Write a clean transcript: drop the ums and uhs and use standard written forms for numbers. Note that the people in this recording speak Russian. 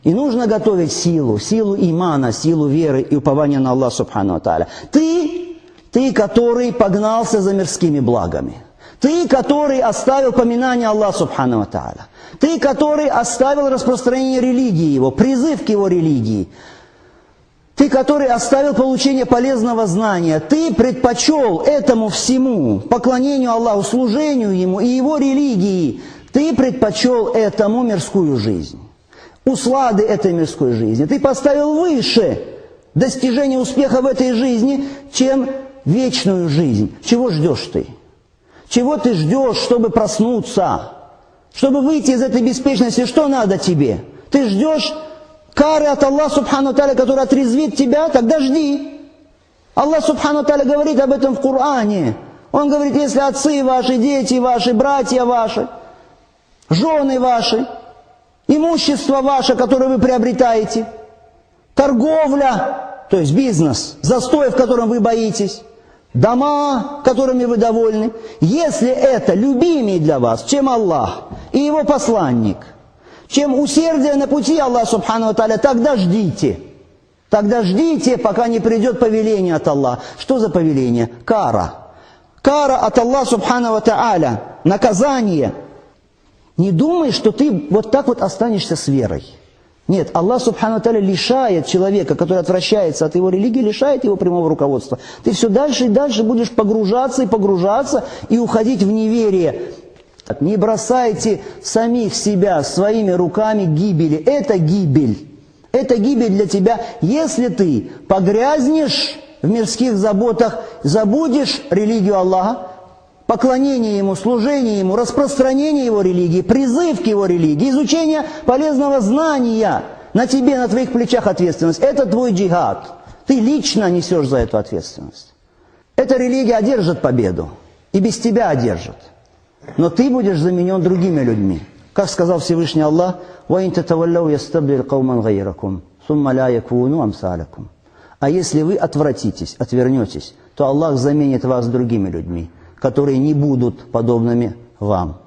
И нужно готовить силу имана, силу веры и упования на Аллах Субхану ва Тааля. Ты, который погнался за мирскими благами. Ты, который оставил поминание Аллаха Субхану ва Тааля. Ты, который оставил распространение религии его, призыв к его религии. Ты, который оставил получение полезного знания. Ты предпочел этому всему, поклонению Аллаху, служению Ему и Его религии. Ты предпочел этому мирскую жизнь. Услады этой мирской жизни. Ты поставил выше достижение успеха в этой жизни, чем вечную жизнь. Чего ждешь ты? Чего ты ждешь, чтобы проснуться? Чтобы выйти из этой беспечности, что надо тебе? Ты ждешь кары от Аллаха Субхану Тааля, который отрезвит тебя? Тогда жди. Аллах Субхану Тааля говорит об этом в Коране. Он говорит, если отцы ваши, дети ваши, братья ваши, жены ваши, имущество ваше, которое вы приобретаете, торговля, то есть бизнес, застой, в котором вы боитесь, дома, которыми вы довольны, если это любимее для вас, чем Аллах и Его посланник, чем усердие на пути Аллаха Субхану ва Тааля, тогда ждите. Тогда ждите, пока не придет повеление от Аллаха. Что за повеление? Кара. Кара от Аллаха Субхану ва Тааля. Наказание. Не думай, что ты вот так вот останешься с верой. Нет, Аллах Субхану ва Тааля лишает человека, который отвращается от его религии, лишает его прямого руководства. Ты все дальше и дальше будешь погружаться и уходить в неверие. Не бросайте самих себя своими руками гибели. Это гибель. Это гибель для тебя, если ты погрязнешь в мирских заботах, забудешь религию Аллаха, поклонение Ему, служение Ему, распространение Его религии, призыв к Его религии, изучение полезного знания. На тебе, на твоих плечах ответственность. Это твой джихад. Ты лично несешь за эту ответственность. Эта религия одержит победу. И без тебя одержит. Но ты будешь заменен другими людьми. Как сказал Всевышний Аллах, «Ваин татаваллау ястаблир кауман гайракум, сумма ля якуну амсалякум». А если вы отвратитесь, отвернетесь, то Аллах заменит вас другими людьми, которые не будут подобными вам.